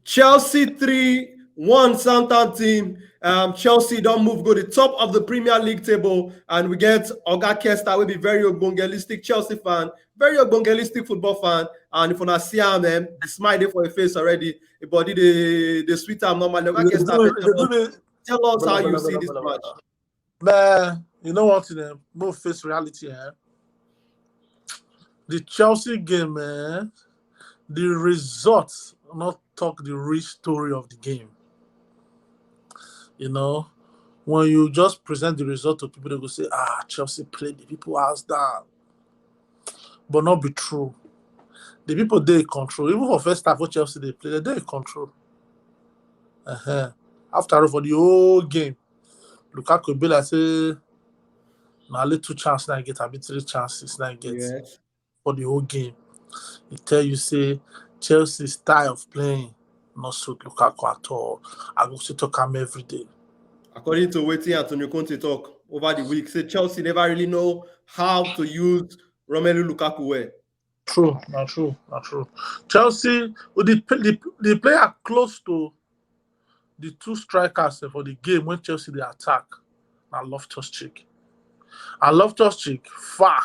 Chelsea 3-1 Southampton. Chelsea don't move, go to the top of the Premier League table, and we get Oga Kesta, will be very ogbongelistic Chelsea fan, very ogbongelistic football fan, and if you not see him, the smile there for your face already, the body the sweet time normally. Oga Kesta, tell us how you see this match. Man, you know what? No face reality, eh? The Chelsea game, man. The results not talk the real story of the game. You know, when you just present the result to people, they go say, Chelsea played the people house down. But not be true. The people they control. Even for first half of Chelsea, they play, they control. After all, for the whole game, Lukaku be like say, now only 2 chances now get, I be 3 chances now get for the whole game. He tell you say Chelsea's style of playing not suit Lukaku at all. I go to talk him every day. According to what Antonio Conte talk over the week, say Chelsea never really know how to use Romelu Lukaku well. True, not true. Chelsea, the player close to the 2 strikers for the game when Chelsea they attack. I Loftus-Cheek. And Loftus-Cheek far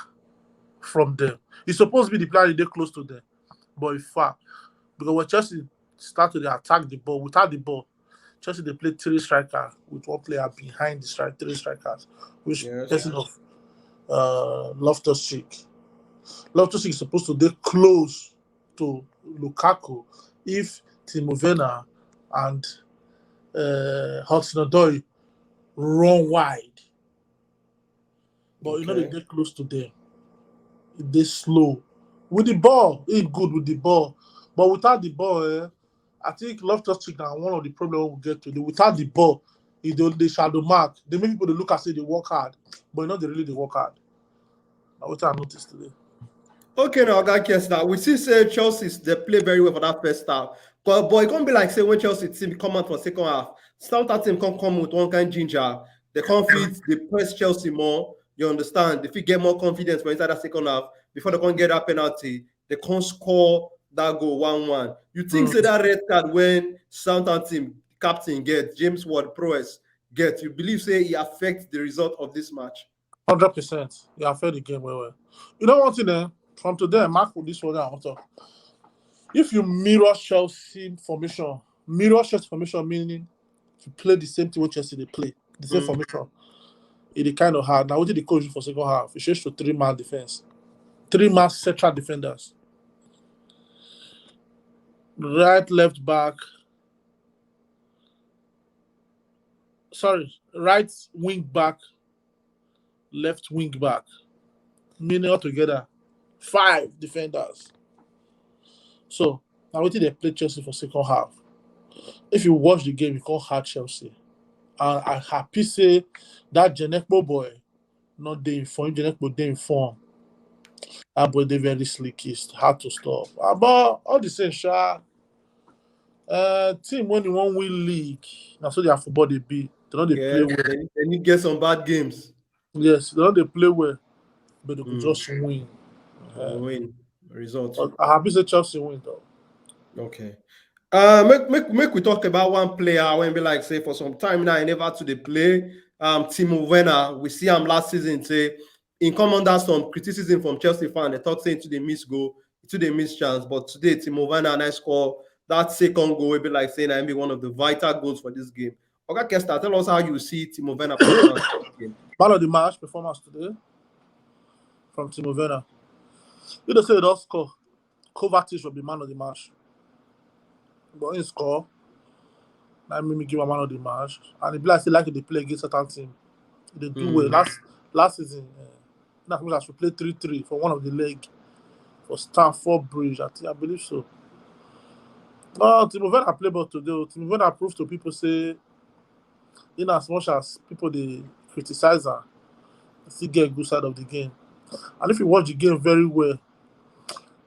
from them. He's supposed to be the player they close to them, but he's far. Because when Chelsea start to attack the ball, without the ball, Chelsea they play 3 strikers with 1 player behind the 3 strikers, which person of Loftus-Cheek. Loftus-Cheek is supposed to be close to Lukaku if Timo Werner and Hudson-Odoi run wide. But you know they get close to them. They slow. With the ball, he's good with the ball. But without the ball, I think Loftus-Cheek now one of the problems we'll get to. Without the ball, they shadow mark. They make people look and say they work hard. But you know they really work hard. That's what I noticed today. Okay, now Oga Kesta, we see say Chelsea they play very well for that first half. But it can't be like say when Chelsea team come out for second half, Southampton team come with one kind of ginger. They confidence, they press Chelsea more. You understand? If you get more confidence for inside that second half, before they can't get that penalty, they can't score that goal 1-1. You think say that red card when Southampton captain get James Ward-Prowse get, you believe say it affects the result of this match? 100%. It affect the game well. You know what thing from today, Mark with this one I want to. If you mirror Chelsea formation meaning you play the same thing with Chelsea they play, the same formation. It kind of hard. Now what did the coach do for second half? It changed to 3-man defense. 3-man central defenders. Right, left back. Right wing back, left wing back. Meaning altogether 5 defenders. So now what did they play Chelsea for second half? If you watch the game, you can't hurt Chelsea. And I'm happy say that Genekpo boy not there in form. Genekpo there in form. That boy they very slick. It's hard to stop. But all the same, team when you won't win league, that's what their football they be. They don't play well. They need to get some bad games. Yes, they don't play well, but they could just win. Win result. I'm happy say Chelsea win though. Okay. Make we talk about one player when be like say for some time now I never to the play. Timo Werner, we see him last season say in come under some criticism from Chelsea fan. They talk saying to the miss goal, to the miss chance. But today Timo Werner and I score that second goal will be like saying I be one of the vital goals for this game. Oga Kesta, tell us how you see Timo Werner performance game. Man of the match performance today from Timo Werner. You don't say it does score. Kovacic will be man of the match. But in score, that made me give a man of the match. And it be like they play against certain team. They do well. Last season, I should play 3-3 for one of the leg for Stamford Bridge. I believe so. But Timo Werner play ball today. Timo Werner proved to people say, in as much as people they criticize her, they still get a good side of the game. And if you watch the game very well,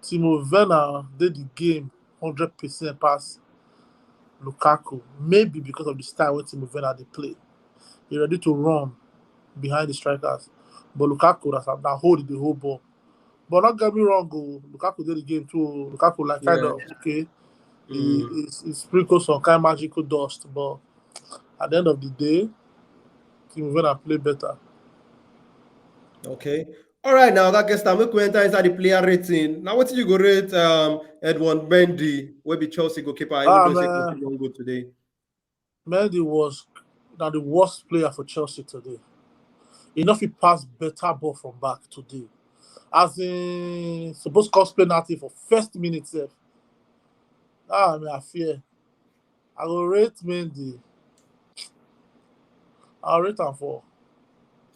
Timo Werner did the game 100% pass Lukaku. Maybe because of the style where Timo Werner they play. He's ready to run behind the strikers. But Lukaku that hold the whole ball. But not get me wrong, Lukaku did the game too. Lukaku kind of okay. He sprinkles some kind of magical dust, but at the end of the day, Timo Werner play better. Okay. All right, now that gets time. We enter inside the player rating. Now, what did you go rate Edward Mendy, will be Chelsea goalkeeper, even though he don't go today? Mendy was now the worst player for Chelsea today. Enough he passed better ball from back today. As in supposed cost penalty for first minute sef. I fear. I will rate Mendy. I'll rate him 4.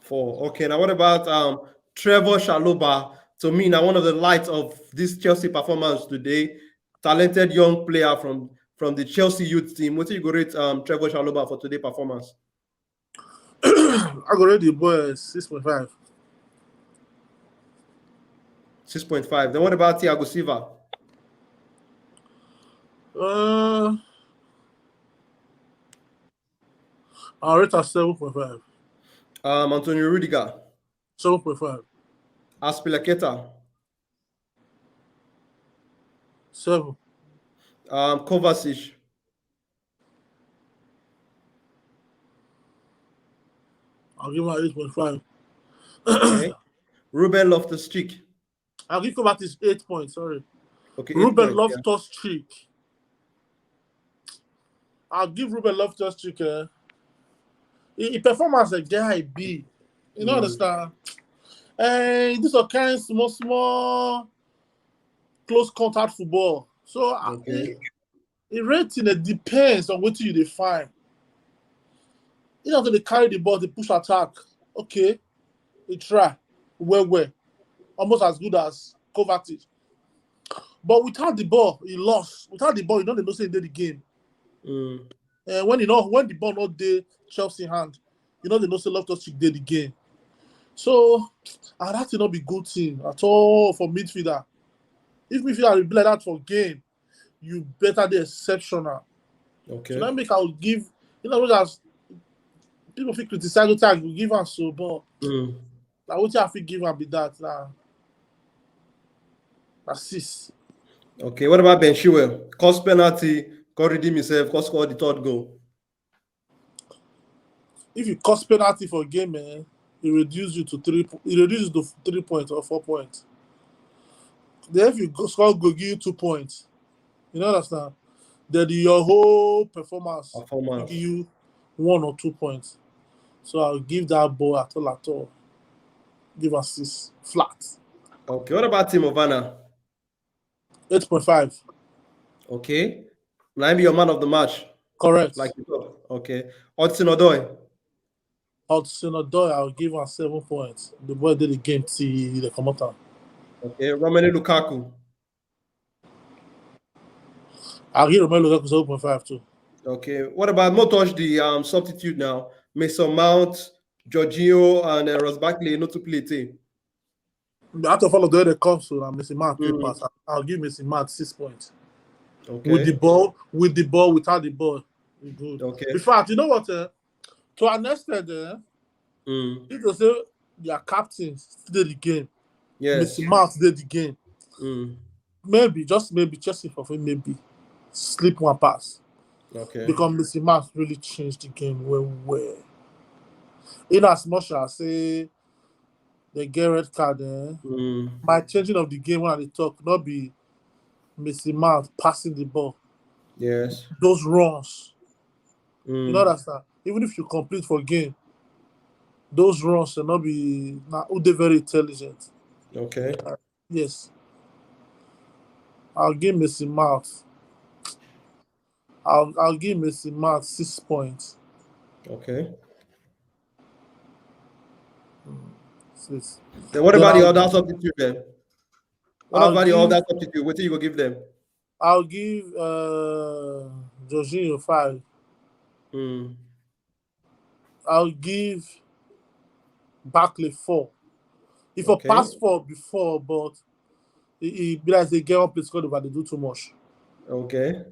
4. Okay, now what about Trevor Chalobah? To me, now one of the lights of this Chelsea performance today. Talented young player from the Chelsea youth team. What do you go rate Trevor Chalobah for today's performance? I go rate the boy 6.5. 6.5. Then what about Thiago Silva? I'll rate at 7.5. Antonio Rudiger. 7.5. Aspilicueta. 7. Kovacic. I'll give him 8.5. Okay. Ruben Loftus-Cheek. I'll give Kovacic 8 points. Sorry. Okay. Ruben Loftus-Cheek. I'll give Ruben Loftus-Cheek. He perform as a guy B. You know understand? And this is kind of small, close contact football. So the rating it depends on what you define. You know, they carry the ball, they push attack. Okay, they try. Well. Almost as good as Kovacic. But without the ball, he lost. Without the ball, you know they don't say they did the game. When the ball not there, Chelsea hand, you know they don't say Loftus-Cheek did the game. So that will not be good thing at all for midfielder. If midfielder will be like that for game, you better be exceptional. Okay. So that make I will give, as people feel criticize what I will give us so, but like what I feel give and be that now. Assist. Okay, what about Ben Chilwell? Cost penalty, can't redeem himself, can't score the third goal. If you cost penalty for a game, it reduces you to 3. It reduces to 3 points or 4 points. Then if you score goal, give you 2 points. You know understand? Then your whole performance will give you 1 or 2 points. So I'll give that ball at all. Give assist flat. Okay, what about Timo Werner? 8.5. Okay. Now be your man of the match. Correct. Like you thought. Okay. Hudson-Odoi, I'll give him 7 points. The boy did the game till the come out. Okay. Romelu Lukaku. I'll give Romelu Lukaku 7.5 too. Okay. What about more touch the substitute now? Mason Mount, Jorginho, and Ross Barkley not to play team. Out of all of the other comes to Mason Mount pass. I'll give Mason Mount 6 points. Okay. With the ball, without the ball. Good. Okay. In fact, you know what? To an extent, if you say their captains did the game, yes. Mason Mount did the game. Maybe, just maybe, Chelsea for maybe slip one pass. Okay. Because Mason Mount really changed the game well. In as much as say they get red card, by changing of the game when they talk, not be Mason Mount passing the ball. Yes. Those runs. You know that even if you complete for game, those runs will not be they're very intelligent. Okay. Yes. I'll give Mason Mount. I'll give Mason Mount 6 points. Okay. 6. Then what about the other substitute then? What about the other substitute? What do you go give them? I'll give Jorginho 5. I'll give Barkley 4. If I pass 4 before, but he be like they get up place because they do too much. Okay.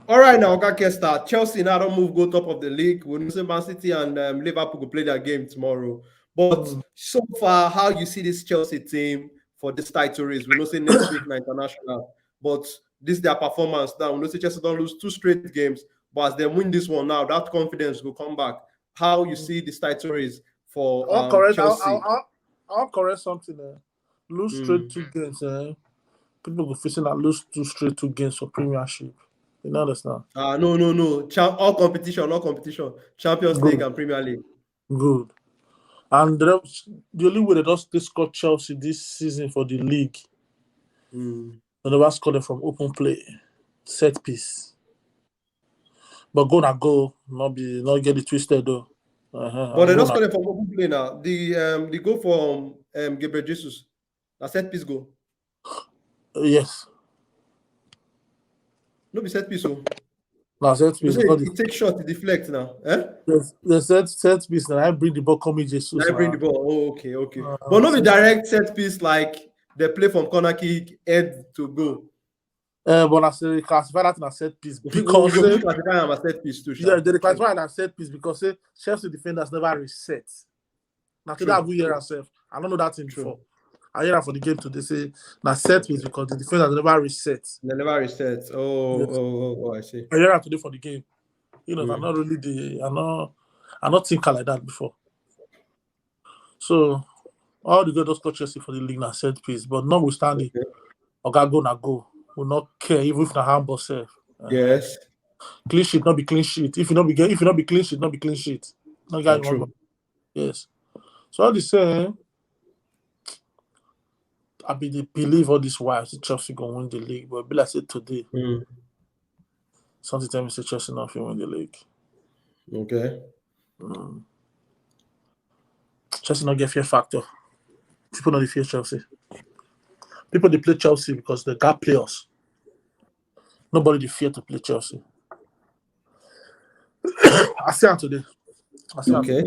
All right, now Oga Kesta. Chelsea now don't go top of the league. We'll know Man City and Liverpool will play their game tomorrow. But so far, how you see this Chelsea team for this title race? We know say next week na international. But this their performance now. We know Chelsea don't lose 2 straight games, but as they win this one now, that confidence will come back. How you see this title race for Chelsea? I'll correct something. Lose straight 2 games. People go facing that lose 2 straight 2 games for Premiership. You know understand? No. All competition. Champions League and Premier League. Good. And the only way they scored Chelsea this season for the league, they never scored them from open play, set piece. But go, not get it twisted though. But they don't score them from open play now. The goal from Gabriel Jesus, a set piece goal. Yes. No be set piece. No, set piece. It takes shot, it deflects now. The set piece now. I bring the ball, coming Jesus. I bring the ball. Oh, okay. But not be direct set piece like they play from corner kick, head to go. But I say classify that in a set piece because classify a set piece too. Yeah, they classify that set piece because Chelsea defenders never reset. Now today I will hear ourselves. I don't know that thing before. I hear that for the game today. Say now set piece because the defenders never reset. They never reset. Oh, I see. I hear that today for the game. You know, I'm not really I'm not thinking like that before. So all the good score Chelsea for the league now set piece, but notwithstanding, Oga go. Will not care even if the handball self. Yes. Clean sheet, not be clean sheet. If you not be clean sheet, not be clean sheet. Not guy true. Yes. So all the same, I believe all this while Chelsea gonna win the league, but be like I said today. Something tell me say Chelsea not win the league. Okay. Chelsea not get fear factor. People not fear Chelsea. People they play Chelsea because they got players. Nobody they fear to play Chelsea. I see today. Okay.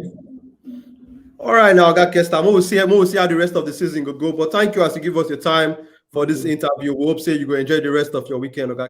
All right, now Oga Kesta. We'll see how the rest of the season will go. But thank you as you give us your time for this interview. We hope you go enjoy the rest of your weekend, Oga.